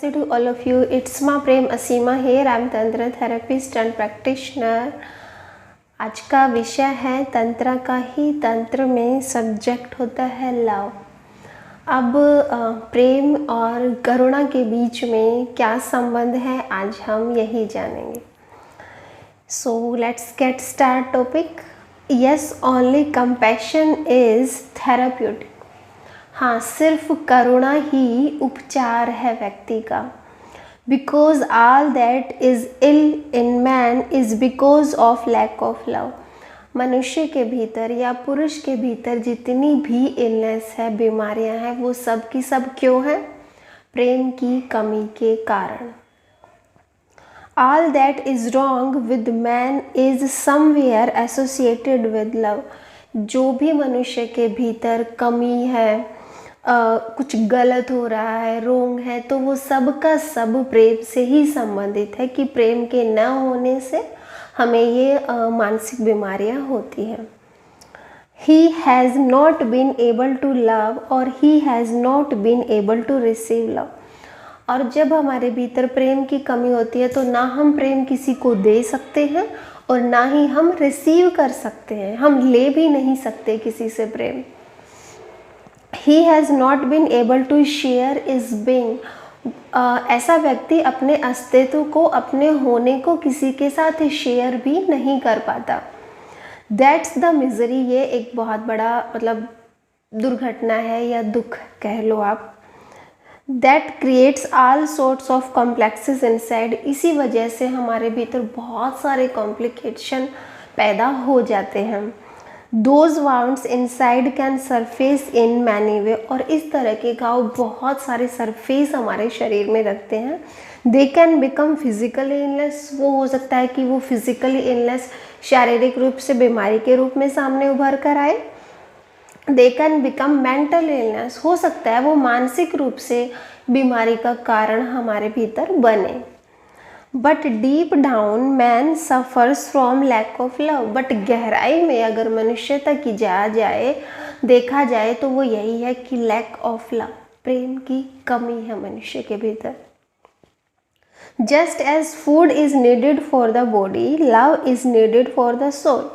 Namaste to all of you. It's Ma Prem Asima here. I'm Tantra therapist and practitioner. आज का विषय है तंत्र का ही तंत्र में सब्जेक्ट होता है लव। अब प्रेम और करुणा के बीच में क्या संबंध है आज हम यही जानेंगे। So let's get start topic. Yes, only compassion is therapeutic. हाँ, सिर्फ करुणा ही उपचार है व्यक्ति का। Because all that is ill in man is because of lack of love. मनुष्य के भीतर या पुरुष के भीतर जितनी भी इलनेस है, बीमारियां हैं, वो सब की सब क्यों है? प्रेम की कमी के कारण। All that is wrong with man is somewhere associated with love. जो भी मनुष्य के भीतर कमी है, कुछ गलत हो रहा है, रोंग है, तो वो सब का सब प्रेम से ही संबंधित है कि प्रेम के न होने से हमें ये मानसिक बीमारियां होती हैं। He has not been able to love और he has not been able to receive love. और जब हमारे भीतर प्रेम की कमी होती है तो ना हम प्रेम किसी को दे सकते हैं और ना ही हम रिसीव कर सकते हैं, हम ले भी नहीं सकते किसी से प्रेम। He has not been able to share his being. ऐसा व्यक्ति अपने अस्तित्व को, अपने होने को किसी के साथ शेयर भी नहीं कर पाता। That's the misery. ये एक बहुत बड़ा मतलब दुर्घटना है या दुख कह लो आप। That creates all sorts of complexes inside. इसी वजह से हमारे भीतर बहुत सारे कॉम्प्लिकेशन पैदा हो जाते हैं। Those wounds inside can surface in many way. और इस तरह के घाव बहुत सारे सरफेस हमारे शरीर में रखते हैं। They can become physically illness. वो हो सकता है कि वो फिजिकली इलनेस शारीरिक रूप से बीमारी के रूप में सामने उभर कर आए। They can become mental illness. हो सकता है वो मानसिक रूप से बीमारी का कारण हमारे भीतर बने। But deep down man suffers from lack of love. But गहराई में अगर मनुष्यता की जाए देखा जाए तो वो यही है कि लैक ऑफ लव, प्रेम की कमी है मनुष्य के भीतर। Just as food is needed for the body, love is needed for the soul.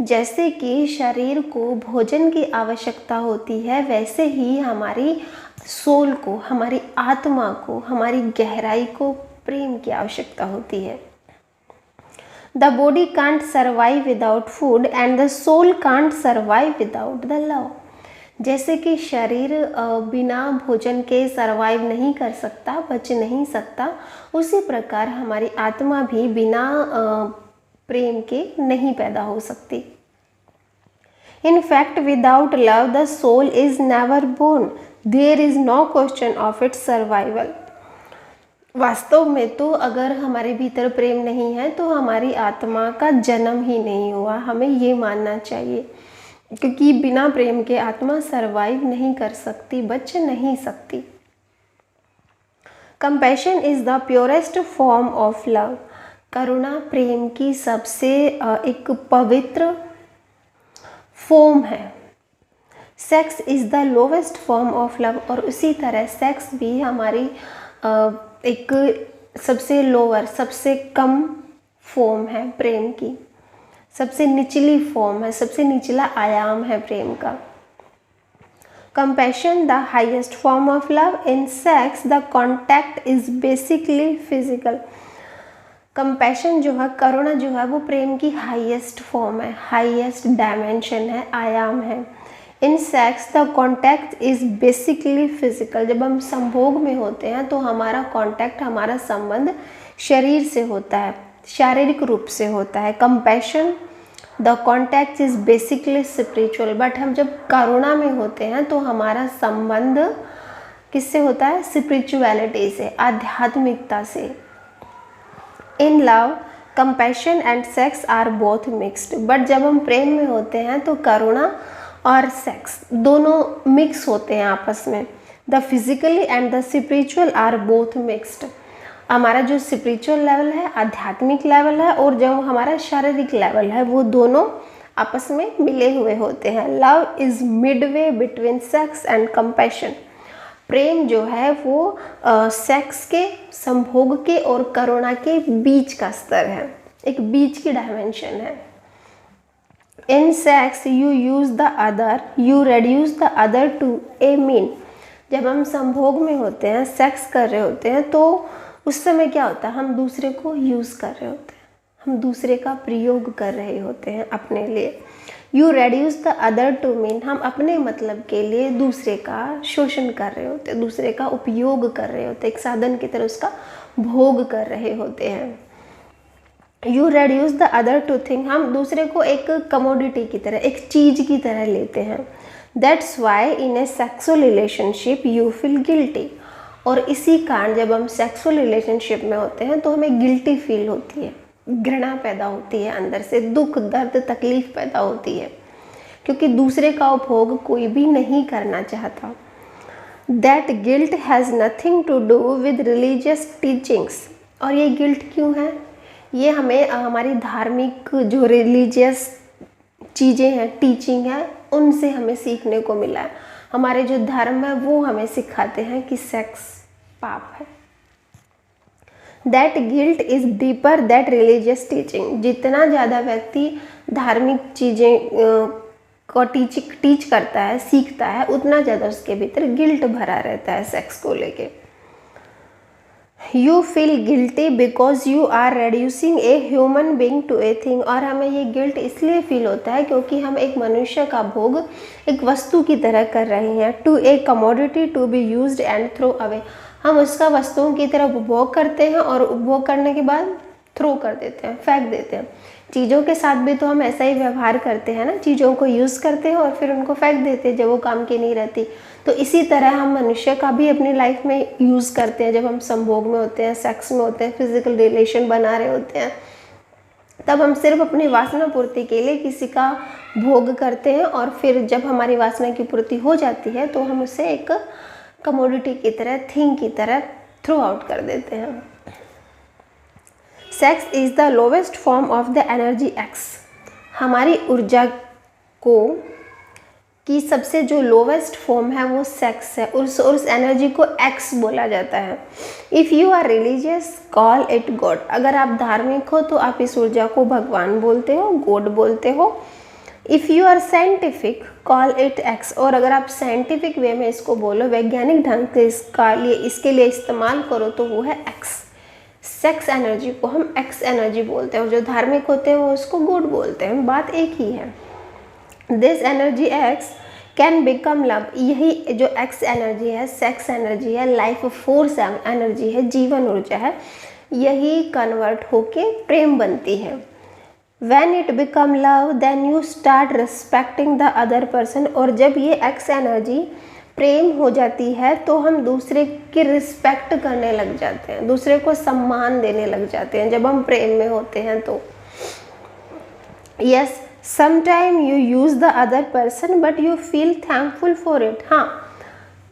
जैसे कि शरीर को भोजन की आवश्यकता होती है, वैसे ही हमारी सोल को, हमारी आत्मा को, हमारी गहराई को प्रेम की आवश्यकता होती है। The body can't survive without food and the soul can't survive without the love. जैसे कि शरीर बिना भोजन के सर्वाइव नहीं कर सकता, बच नहीं सकता, उसी प्रकार हमारी आत्मा भी बिना प्रेम के नहीं पैदा हो सकती। In fact without love the soul is never born. There is no question of its survival. वास्तव में तो अगर हमारे भीतर प्रेम नहीं है तो हमारी आत्मा का जन्म ही नहीं हुआ, हमें ये मानना चाहिए, क्योंकि बिना प्रेम के आत्मा सरवाइव नहीं कर सकती, बच नहीं सकती। Compassion is the purest form of love. करुणा प्रेम की सबसे एक पवित्र फॉर्म है। Sex is the lowest form of love. और उसी तरह सेक्स भी हमारी एक सबसे लोअर, सबसे कम फॉर्म है प्रेम की, सबसे निचली फॉर्म है, सबसे निचला आयाम है प्रेम का। Compassion the highest form of love. In sex the contact is basically physical. Compassion जो है, करुणा जो है, वो प्रेम की हाईएस्ट फॉर्म है, हाईएस्ट डायमेंशन है, आयाम है। In sex the contact is basically physical. जब हम संभोग में होते हैं तो हमारा कॉन्टैक्ट, हमारा संबंध शरीर से होता है, शारीरिक रूप से होता है। Compassion the contact is basically spiritual. But हम जब करुणा में होते हैं तो हमारा संबंध किससे होता है? स्पिरिचुअलिटी से, आध्यात्मिकता से। In love compassion and sex are both mixed. But जब हम प्रेम में होते हैं तो करुणा और सेक्स दोनों मिक्स होते हैं आपस में। The physically and the spiritual are both mixed. हमारा जो स्पिरिचुअल लेवल है, आध्यात्मिक लेवल है, और जो हमारा शारीरिक लेवल है, वो दोनों आपस में मिले हुए होते हैं। Love is midway between sex and compassion. प्रेम जो है वो सेक्स के, संभोग के और करुणा के बीच का स्तर है, एक बीच की डायमेंशन है। In sex you use the other, you reduce the other to a mean. जब हम संभोग में होते हैं, सेक्स कर रहे होते हैं, तो उस समय क्या होता है, हम दूसरे को यूज़ कर रहे होते हैं, हम दूसरे का प्रयोग कर रहे होते हैं अपने लिए। You reduce the other to mean, हम अपने मतलब के लिए दूसरे का शोषण कर रहे होते हैं, दूसरे का उपयोग कर रहे होते हैं, एक साधन की तरह उसका भोग कर रहे होते हैं। You reduce the other to thing, हम दूसरे को एक कमोडिटी की तरह, एक चीज़ की तरह लेते हैं। That's why in A sexual relationship you feel guilty, और इसी कारण जब हम सेक्सुअल रिलेशनशिप में होते हैं तो हमें गिल्टी फील होती है, घृणा पैदा होती है, अंदर से दुख, दर्द, तकलीफ पैदा होती है, क्योंकि दूसरे का उपभोग कोई भी नहीं करना चाहता। That guilt has nothing to do with religious teachings, और ये गिल्ट क्यों है, ये हमें हमारी धार्मिक जो रिलीजियस चीज़ें हैं, टीचिंग है, उनसे हमें सीखने को मिला है। हमारे जो धर्म है वो हमें सिखाते हैं कि सेक्स पाप है। That guilt is deeper that religious teaching, जितना ज़्यादा व्यक्ति धार्मिक चीज़ें को टीच करता है, सीखता है, उतना ज़्यादा उसके भीतर गिल्ट भरा रहता है सेक्स को लेके। You feel guilty because you are reducing a human being to a thing, और हमें ये गिल्ट इसलिए फील होता है क्योंकि हम एक मनुष्य का भोग एक वस्तु की तरह कर रहे हैं। To a commodity to be used and throw away, हम उसका वस्तुओं की तरह उपभोग करते हैं और उपभोग करने के बाद थ्रो कर देते हैं, फेंक देते हैं। चीज़ों के साथ भी तो हम ऐसा ही व्यवहार करते हैं ना, चीज़ों को यूज़ करते हैं और फिर उनको फेंक देते हैं जब वो काम की नहीं रहती। तो इसी तरह हम मनुष्य का भी अपनी लाइफ में यूज़ करते हैं। जब हम संभोग में होते हैं, सेक्स में होते हैं, फिजिकल रिलेशन बना रहे होते हैं, तब हम सिर्फ अपनी वासना पूर्ति के लिए किसी का भोग करते हैं, और फिर जब हमारी वासना की पूर्ति हो जाती है तो हम उसे एक कमोडिटी की तरह, थिंग की तरह थ्रो आउट कर देते हैं। Sex is the lowest form of the energy x, हमारी ऊर्जा को की सबसे जो लोवेस्ट फॉर्म है वो सेक्स है, उस एनर्जी को एक्स बोला जाता है। If you are religious call it God, अगर आप धार्मिक हो तो आप इस ऊर्जा को भगवान बोलते हो, गॉड बोलते हो। If you are scientific call it X, और अगर आप साइंटिफिक वे में इसको बोलो, वैज्ञानिक ढंग से इसके लिए इस्तेमाल करो तो वो है एक्स। सेक्स एनर्जी को हम एक्स एनर्जी बोलते हैं, और जो धार्मिक होते हैं वो उसको गॉड बोलते हैं, बात एक ही है। This energy x can become love, यही जो एक्स एनर्जी है, सेक्स एनर्जी है, लाइफ फोर्स एनर्जी है, जीवन ऊर्जा है, यही कन्वर्ट होके प्रेम बनती है। When it become love, then you start respecting the other person, और जब ये एक्स एनर्जी प्रेम हो जाती है तो हम दूसरे की रिस्पेक्ट करने लग जाते हैं, दूसरे को सम्मान देने लग जाते हैं जब हम प्रेम में होते हैं तो। Yes, sometime you use the other person but you feel thankful for it, हाँ,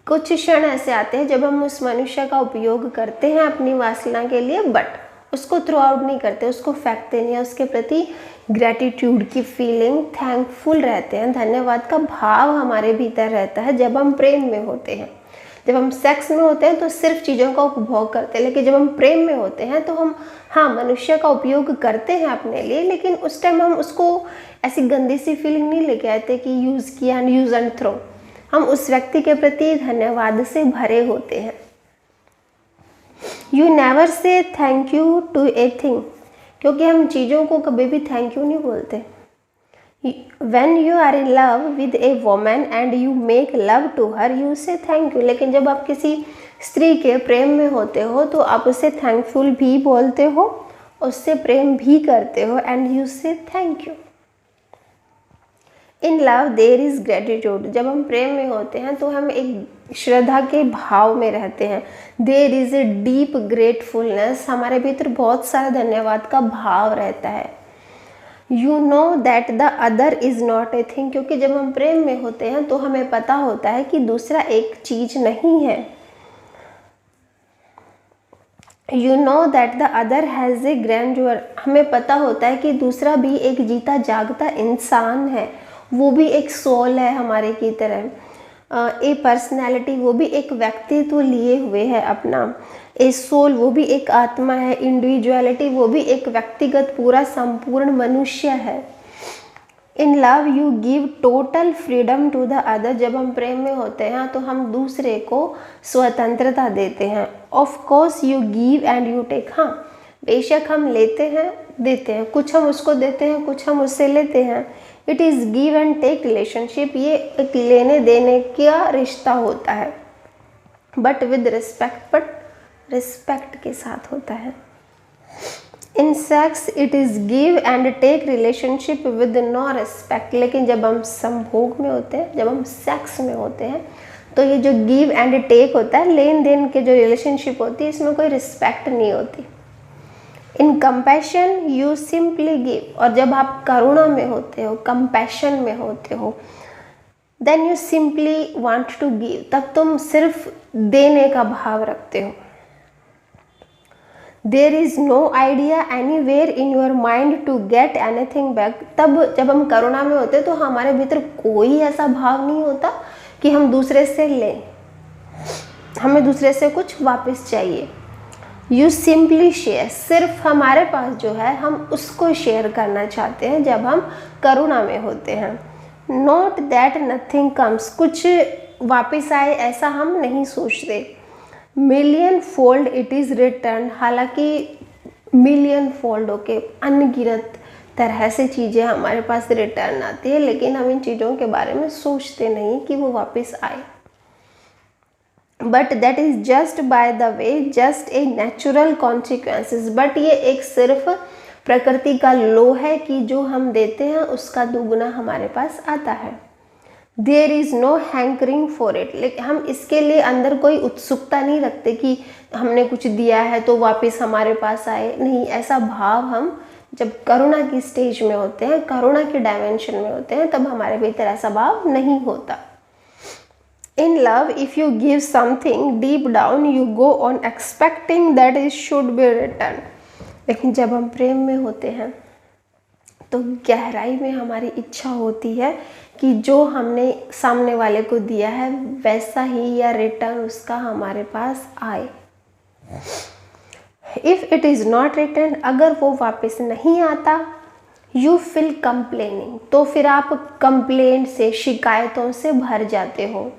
कुछ क्षण ऐसे आते हैं जब हम उस मनुष्य का उपयोग करते हैं अपनी वासना के लिए, बट उसको थ्रो आउट नहीं करते, उसको फेंकते नहीं है, उसके प्रति ग्रैटिट्यूड की फीलिंग, थैंकफुल रहते हैं, धन्यवाद का भाव हमारे भीतर रहता है जब हम प्रेम में होते हैं। जब हम सेक्स में होते हैं तो सिर्फ चीज़ों का उपभोग करते हैं, लेकिन जब हम प्रेम में होते हैं तो हम, हाँ, मनुष्य का उपयोग करते हैं अपने लिए, लेकिन उस टाइम हम उसको ऐसी गंदी सी फीलिंग नहीं लेके आते कि यूज़ किया एंड यूज़ एंड थ्रो। हम उस व्यक्ति के प्रति धन्यवाद से भरे होते हैं। You never say thank you to a thing, क्योंकि हम चीज़ों को कभी भी थैंक यू नहीं बोलते। When you are in love with a woman and you make love to her, you say thank you, लेकिन जब आप किसी स्त्री के प्रेम में होते हो तो आप उसे थैंकफुल भी बोलते हो, उससे प्रेम भी करते हो, and you say thank you. In love there is gratitude, जब हम प्रेम में होते हैं तो हम एक श्रद्धा के भाव में रहते हैं। There is a deep gratefulness, हमारे भीतर बहुत सारा धन्यवाद का भाव रहता है। You know that the other is not a thing, क्योंकि जब हम प्रेम में होते हैं तो हमें पता होता है कि दूसरा एक चीज़ नहीं है। You know that the other has a grander, हमें पता होता है कि दूसरा भी एक जीता जागता इंसान है, वो भी एक सोल है हमारे की तरह। ए पर्सनैलिटी, वो भी एक व्यक्तित्व लिए हुए है अपना। ए सोल, वो भी एक आत्मा है। इंडिविजुअलिटी, वो भी एक व्यक्तिगत पूरा संपूर्ण मनुष्य है। In love you give total freedom to the other, जब हम प्रेम में होते हैं तो हम दूसरे को स्वतंत्रता देते हैं। Of course you give and you take, हाँ बेशक हम लेते हैं देते हैं, कुछ हम उसको देते हैं कुछ हम उससे लेते हैं। It is give and take relationship, ये एक लेने देने का रिश्ता होता है, but with respect, but respect के साथ होता है। In sex it is give and take relationship with no respect, लेकिन जब हम संभोग में होते हैं, जब हम सेक्स में होते हैं, तो ये जो गिव एंड टेक होता है, लेन देन के जो रिलेशनशिप होती है, इसमें कोई रिस्पेक्ट नहीं होती। इन कंपैशन यू सिंपली गिव, और जब आप करुणा में होते हो, कंपैशन में होते हो, then you simply want to give, तब तुम सिर्फ देने का भाव रखते हो। There is no idea anywhere in your mind to get anything back, तब जब हम करुणा में होते हैं तो हमारे भीतर कोई ऐसा भाव नहीं होता कि हम दूसरे से लें, हमें दूसरे से कुछ वापस चाहिए। यू सिंपली शेयर, सिर्फ हमारे पास जो है हम उसको शेयर करना चाहते हैं जब हम करुणा में होते हैं। नॉट दैट नथिंग कम्स, कुछ वापस आए ऐसा हम नहीं सोचते। Million fold it is return, हालांकि मिलियन फोल्ड होके अनगिनत तरह से चीज़ें हमारे पास रिटर्न आती है, लेकिन हम इन चीज़ों के बारे में सोचते नहीं कि वो वापस आए। But that is just by the way, just a natural consequences, but ये एक सिर्फ प्रकृति का लो है कि जो हम देते हैं उसका दुगुना हमारे पास आता है। There is no hankering for it, लेकिन हम इसके लिए अंदर कोई उत्सुकता नहीं रखते कि हमने कुछ दिया है तो वापस हमारे पास आए, नहीं, ऐसा भाव हम जब करुणा की स्टेज में होते हैं, करुणा की डायमेंशन में होते हैं, तब हमारे भीतर ऐसा भाव नहीं होता। In love, if you give something deep down, you go on expecting that it should be returned. लेकिन जब हम प्रेम में होते हैं तो गहराई में हमारी इच्छा होती है कि जो हमने सामने वाले को दिया है वैसा ही या रिटर्न उसका हमारे पास आए। If it is not returned, अगर वो वापस नहीं आता, you feel complaining, तो फिर आप कंप्लेंट से, शिकायतों से भर जाते हो।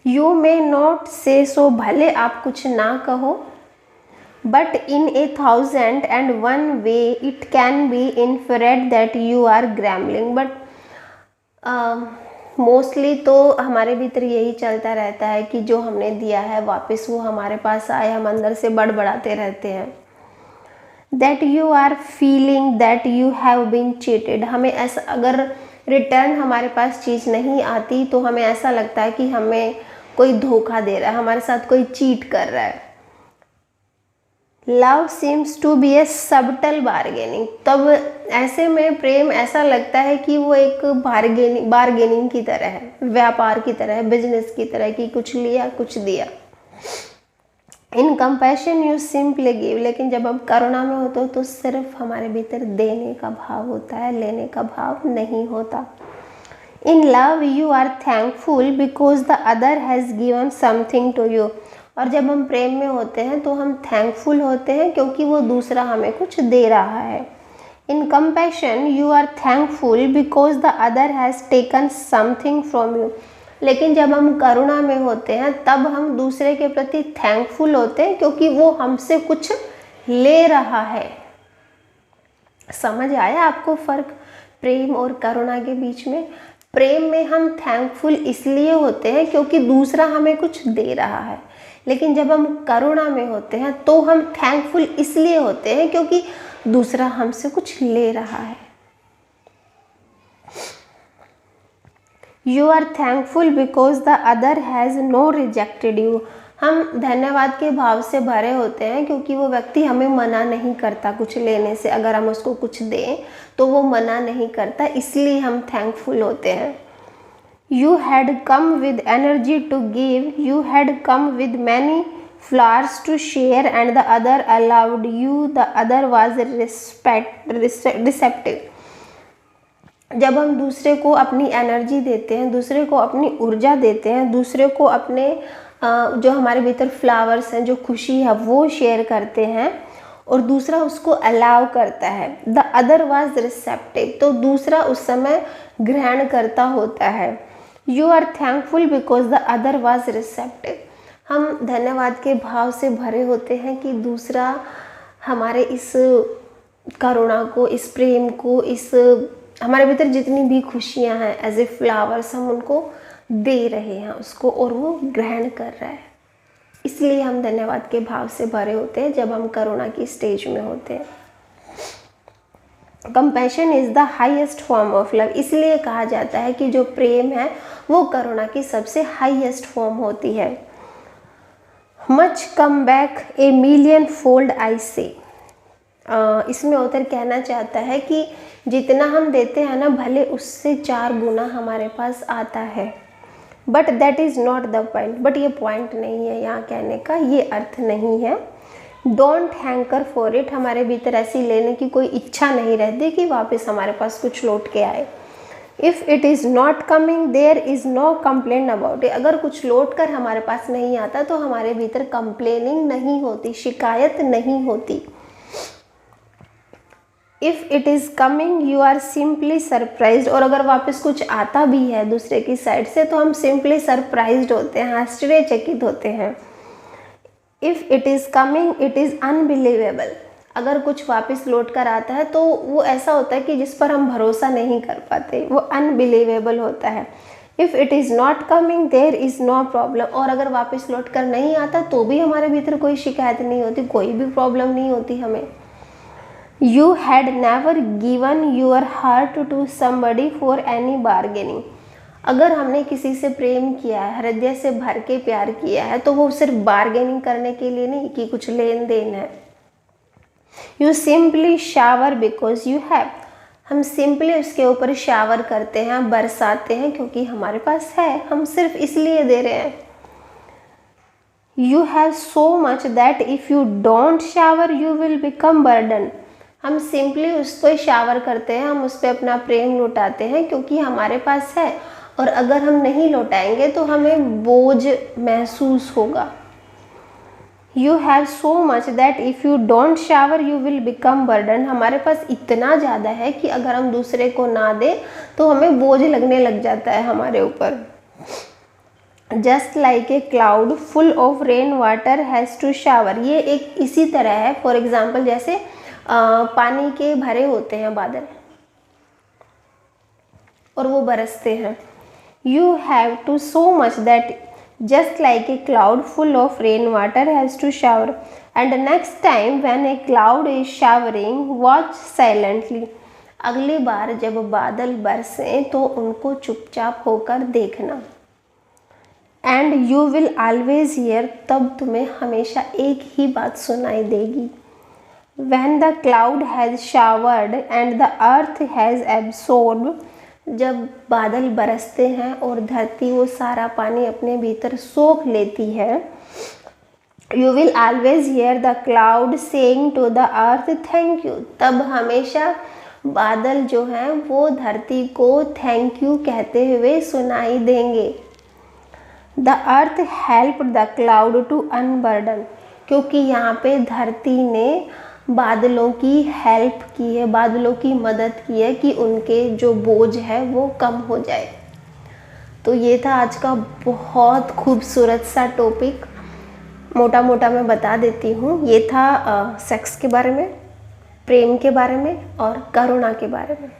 यू मे नॉट से सो, भले आप कुछ ना कहो, but in 1001 way it can be inferred that you are grumbling, but mostly तो हमारे भीतर यही चलता रहता है कि जो हमने दिया है वापस वो हमारे पास आए, हम अंदर से बड़बड़ाते रहते हैं। That you are feeling that you have been cheated, हमें ऐसा, अगर रिटर्न हमारे पास चीज़ नहीं आती तो हमें ऐसा लगता है कि हमें कोई धोखा दे रहा है, हमारे साथ कोई चीट कर रहा है। Love seems to be a subtle bargaining, तब ऐसे में प्रेम ऐसा लगता है कि वो एक बार्गेनिंग की तरह है, व्यापार की तरह है, बिजनेस की तरह, कि कुछ लिया कुछ दिया। इन कंपैशन यू सिंपली गिव, लेकिन जब हम करुणा में होते हो तो सिर्फ हमारे भीतर देने का भाव होता है, लेने का भाव नहीं होता। In love you are thankful because the other has given something to you, और जब हम प्रेम में होते हैं तो हम थैंकफुल होते हैं क्योंकि वो दूसरा हमें कुछ दे रहा है। In compassion you are thankful because the other has taken something from you, लेकिन जब हम करुणा में होते हैं तब हम दूसरे के प्रति थैंकफुल होते हैं क्योंकि वो हमसे कुछ ले रहा है। समझ आया आपको फ़र्क प्रेम और करुणा के बीच में? प्रेम में हम थैंकफुल इसलिए होते हैं क्योंकि दूसरा हमें कुछ दे रहा है, लेकिन जब हम करुणा में होते हैं तो हम थैंकफुल इसलिए होते हैं क्योंकि दूसरा हमसे कुछ ले रहा है। You are thankful because the other has no rejected you, हम धन्यवाद के भाव से भरे होते हैं क्योंकि वो व्यक्ति हमें मना नहीं करता कुछ लेने से, अगर हम उसको कुछ दें तो वो मना नहीं करता, इसलिए हम थैंकफुल होते हैं। You had come with energy to give, you had come with many flowers to share and the other allowed you, the other was receptive. जब हम दूसरे को अपनी एनर्जी देते हैं, दूसरे को अपनी ऊर्जा देते हैं, दूसरे को अपने जो हमारे भीतर फ्लावर्स हैं, जो खुशी है वो शेयर करते हैं और दूसरा उसको अलाउ करता है, द अदर वाज रिसेप्टिव, तो दूसरा उस समय ग्रहण करता होता है। You are thankful because the other was receptive, हम धन्यवाद के भाव से भरे होते हैं कि दूसरा हमारे इस करुणा को, इस प्रेम को, इस हमारे भीतर जितनी भी खुशियाँ हैं एज ए फ्लावर्स हम उनको दे रहे हैं उसको और वो ग्रहण कर रहा है। इसलिए हम धन्यवाद के भाव से भरे होते हैं जब हम करुणा की स्टेज में होते हैं। Compassion is the highest form of love, इसलिए कहा जाता है कि जो प्रेम है वो करुणा की सबसे हाईएस्ट फॉर्म होती है। Much come back a million fold I say, इसमें ऑथर कहना चाहता है कि जितना हम देते हैं ना, भले उससे 4 गुना हमारे पास आता है, but that is not the point, but ये पॉइंट नहीं है यहाँ कहने का, ये अर्थ नहीं है। डोंट हैंकर फॉर इट, हमारे भीतर ऐसी लेने की कोई इच्छा नहीं रहती कि वापस हमारे पास कुछ लौट के आए। If it is not coming there is no complain about it, अगर कुछ लौट कर हमारे पास नहीं आता तो हमारे भीतर कंप्लेनिंग नहीं होती, शिकायत नहीं होती। If it is coming you are simply surprised, और अगर वापस कुछ आता भी है दूसरे की साइड से तो हम सिंपली सरप्राइज्ड होते हैं, आश्चर्यचकित होते हैं। If it is coming it is unbelievable, अगर कुछ वापस लौट कर आता है तो वो ऐसा होता है कि जिस पर हम भरोसा नहीं कर पाते, वो अनबिलीवेबल होता है। If it is not coming there is no problem, और अगर वापस लौट कर नहीं आता तो भी हमारे भीतर कोई शिकायत नहीं होती, कोई भी प्रॉब्लम नहीं होती हमें। You had never given your heart to somebody for any bargaining, अगर हमने किसी से प्रेम किया है, हृदय से भर के प्यार किया है, तो वो सिर्फ बार्गेनिंग करने के लिए नहीं कि कुछ लेन देन है। You simply shower because you have, हम सिंपली उसके ऊपर शावर करते हैं, बरसाते हैं क्योंकि हमारे पास है, हम सिर्फ इसलिए दे रहे हैं। You have so much that if you don't shower you will become burden, हम सिंपली उस पर शावर करते हैं, हम उस पर अपना प्रेम लौटाते हैं क्योंकि हमारे पास है, और अगर हम नहीं लौटाएंगे तो हमें बोझ महसूस होगा। You have so much that if you don't shower you will become burden, हमारे पास इतना ज़्यादा है कि अगर हम दूसरे को ना दें तो हमें बोझ लगने लग जाता है हमारे ऊपर। Just like a cloud full of rain water has to shower, ये एक इसी तरह है। फॉर एग्जाम्पल जैसे पानी के भरे होते हैं बादल और वो बरसते हैं। You have to so much that just like a cloud full of rain water has to shower and next time when a cloud is showering watch silently, अगली बार जब बादल बरसें तो उनको चुपचाप होकर देखना। And you will always here, तब तुम्हें हमेशा एक ही बात सुनाई देगी। When the cloud has showered and the earth has absorbed, जब बादल बरसते हैं और धरती वो सारा पानी अपने भीतर सोख लेती है। You will always hear the cloud saying to the earth thank you, तब हमेशा बादल जो हैं वो धरती को थैंक यू कहते हुए सुनाई देंगे। The earth helped the cloud to unburden, क्योंकि यहाँ पे धरती ने बादलों की हेल्प की है, बादलों की मदद की है कि उनके जो बोझ है वो कम हो जाए। तो ये था आज का बहुत खूबसूरत सा टॉपिक, मोटा मोटा मैं बता देती हूँ। ये था सेक्स के बारे में, प्रेम के बारे में और करुणा के बारे में।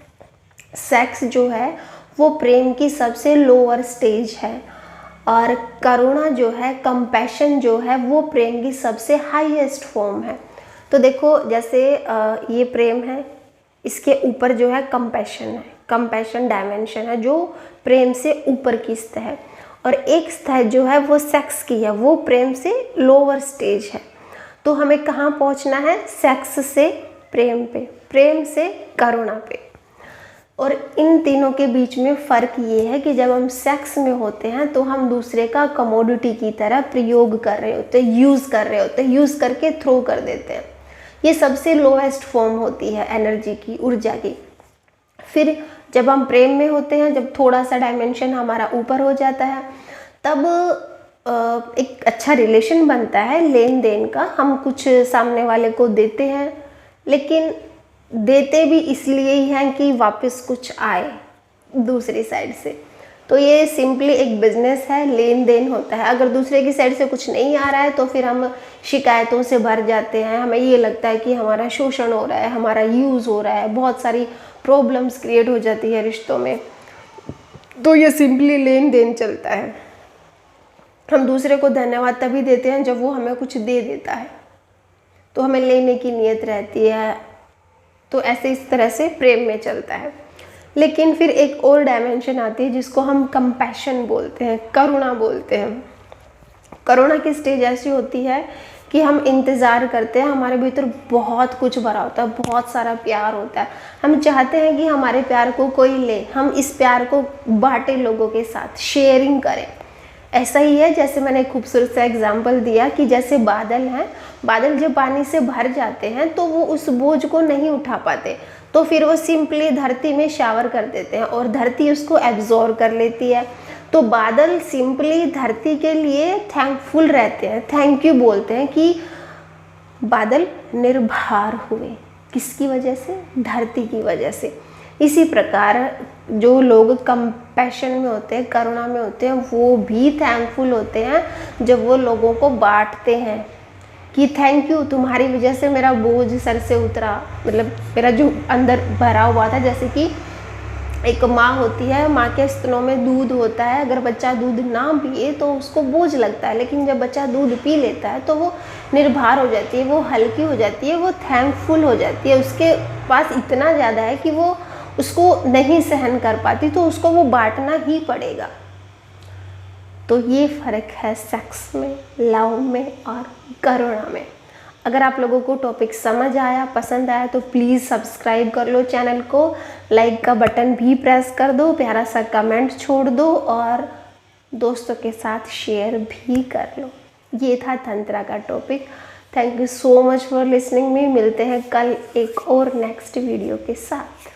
सेक्स जो है वो प्रेम की सबसे लोअर स्टेज है और करुणा जो है, कंपैशन जो है, वो प्रेम की सबसे हाईएस्ट फॉर्म है। तो देखो जैसे ये प्रेम है, इसके ऊपर जो है कंपैशन है, कंपैशन डायमेंशन है जो प्रेम से ऊपर की स्तर है, और एक स्तर जो है वो सेक्स की है, वो प्रेम से लोअर स्टेज है। तो हमें कहाँ पहुँचना है? सेक्स से प्रेम पे, प्रेम से करुणा पे। और इन तीनों के बीच में फ़र्क ये है कि जब हम सेक्स में होते हैं तो हम दूसरे का कमोडिटी की तरह प्रयोग कर रहे होते हैं, यूज़ कर रहे होते हैं, यूज़ करके थ्रो कर देते हैं। ये सबसे लोएस्ट फॉर्म होती है एनर्जी की, ऊर्जा की। फिर जब हम प्रेम में होते हैं, जब थोड़ा सा डायमेंशन हमारा ऊपर हो जाता है, तब एक अच्छा रिलेशन बनता है लेन देन का। हम कुछ सामने वाले को देते हैं, लेकिन देते भी इसलिए ही हैं कि वापस कुछ आए दूसरी साइड से। तो ये सिंपली एक बिजनेस है, लेन देन होता है। अगर दूसरे की साइड से कुछ नहीं आ रहा है तो फिर हम शिकायतों से भर जाते हैं, हमें ये लगता है कि हमारा शोषण हो रहा है, हमारा यूज़ हो रहा है, बहुत सारी प्रॉब्लम्स क्रिएट हो जाती है रिश्तों में। तो ये सिंपली लेन देन चलता है। हम दूसरे को धन्यवाद तभी देते हैं जब वो हमें कुछ दे देता है, तो हमें लेने की नीयत रहती है। तो ऐसे इस तरह से प्रेम में चलता है। लेकिन फिर एक और डायमेंशन आती है जिसको हम कंपैशन बोलते हैं, करुणा बोलते हैं। करुणा की स्टेज ऐसी होती है कि हम इंतज़ार करते हैं, हमारे भीतर बहुत कुछ भरा होता है, बहुत सारा प्यार होता है, हम चाहते हैं कि हमारे प्यार को कोई ले, हम इस प्यार को बांटे, लोगों के साथ शेयरिंग करें। ऐसा ही है, जैसे मैंने एक खूबसूरत सा एग्जाम्पल दिया कि जैसे बादल हैं, बादल जब पानी से भर जाते हैं तो वो उस बोझ को नहीं उठा पाते, तो फिर वो सिंपली धरती में शावर कर देते हैं और धरती उसको एब्जॉर्ब कर लेती है। तो बादल सिंपली धरती के लिए थैंकफुल रहते हैं, थैंक यू बोलते हैं कि बादल निर्भर हुए। किसकी वजह से? धरती की वजह से। इसी प्रकार जो लोग कंपैशन में होते हैं, करुणा में होते हैं, वो भी थैंकफुल होते हैं जब वो लोगों को बांटते हैं कि थैंक यू, तुम्हारी वजह से मेरा बोझ सर से उतरा, मतलब मेरा जो अंदर भरा हुआ था। जैसे कि एक माँ होती है, माँ के स्तनों में दूध होता है, अगर बच्चा दूध ना पिए तो उसको बोझ लगता है, लेकिन जब बच्चा दूध पी लेता है तो वो निर्भर हो जाती है, वो हल्की हो जाती है, वो थैंकफुल हो जाती है। उसके पास इतना ज़्यादा है कि वो उसको नहीं सहन कर पाती, तो उसको वो बांटना ही पड़ेगा। तो ये फ़र्क है सेक्स में, लव में और करुणा में। अगर आप लोगों को टॉपिक समझ आया, पसंद आया, तो प्लीज़ सब्सक्राइब कर लो चैनल को, लाइक का बटन भी प्रेस कर दो, प्यारा सा कमेंट छोड़ दो और दोस्तों के साथ शेयर भी कर लो। ये था तंत्रा का topic. Thank you so much for listening me. मिलते हैं कल एक और नेक्स्ट वीडियो के साथ।